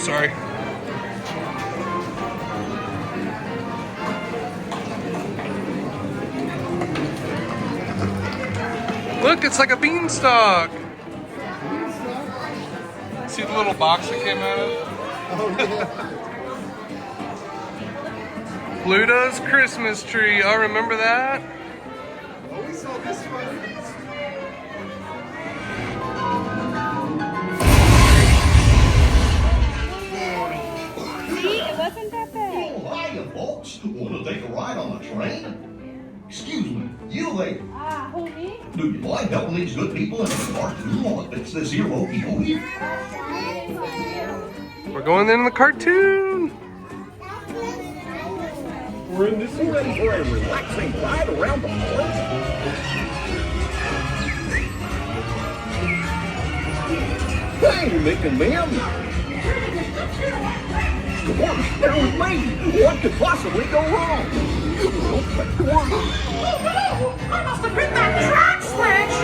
sorry. Look, it's like a beanstalk. See the little box it came out of? Oh, yeah. Pluto's Christmas tree. Oh, remember that? Oh, we saw this one. See, it wasn't that bad. Oh, hiya, folks. Want to take a ride on the train? Excuse me, you there. Ah, who, me? Do you mind helping these good people in the cartoon while it fix this here okey-dokey? We're going in the cartoon. We're in this ready for a relaxing ride around the park. Hey, Mick and Ma'am. Come on, down with me. What could possibly go wrong? We'll play the one. Oh no! I must have hit that track switch!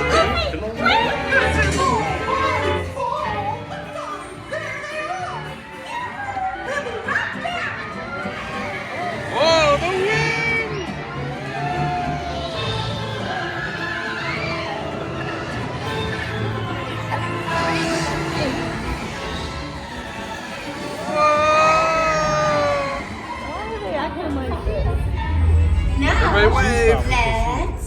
Whoa, the wind! Why are they acting like this? Everybody wave. Let's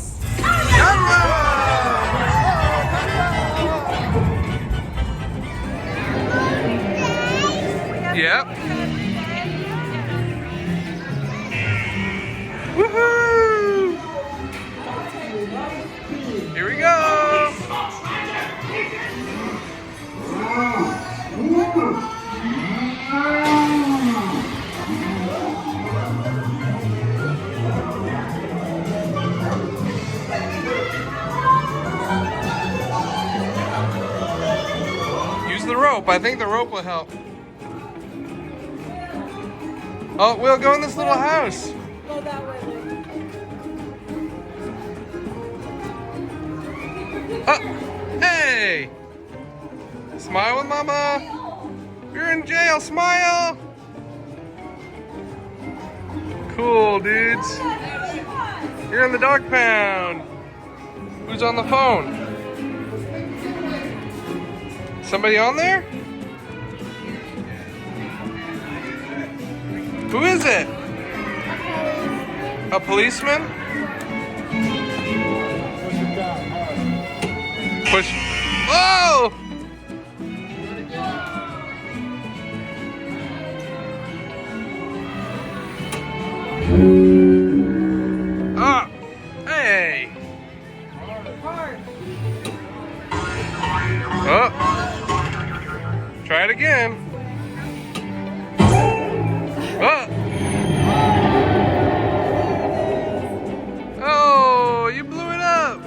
Yep. Woohoo! Here we go. Use the rope. I think the rope will help. Oh, we'll go in this little house. Go that way. Oh, hey! Smile with mama. You're in jail, smile. Cool, dudes. You're in the dog pound. Who's on the phone? Somebody on there? Who is it? A policeman? Push. Oh! Ah! Hey! Oh! Try it again. Oh! Oh, you blew it up.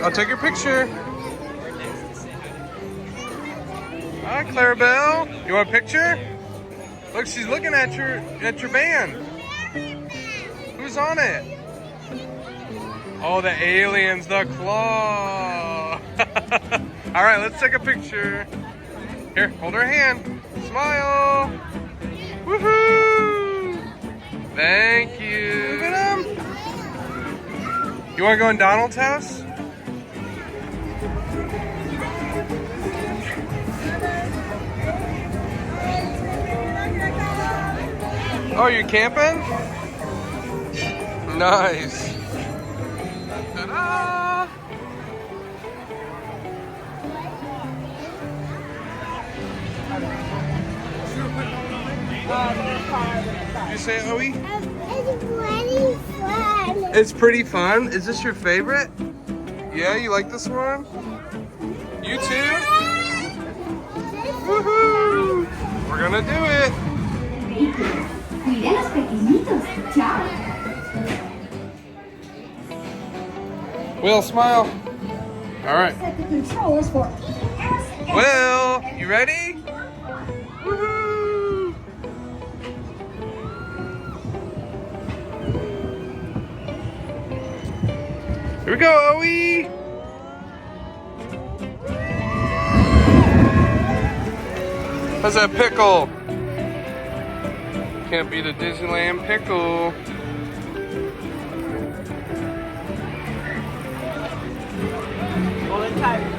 I'll take your picture. Hi, Clarabelle. You want a picture? Look, she's looking at your band. Who's on it? Oh, the aliens, the claw. All right, let's take a picture. Here, hold her hand. Smile. Woohoo! Thank you. Look at him. You want to go in Donald's house? Oh, you're camping? Nice. Ta-da! Did you say Owie? It's pretty fun. Is this your favorite? Yeah, you like this one? You too? Woohoo! We're gonna do it. Cuida a los pequeñitos. Chao. Will, smile. All right. Set the controls for ESS. Will, you ready? Woohoo! Here we go, Owie. How's that pickle? Can't beat a Disneyland pickle. All the time.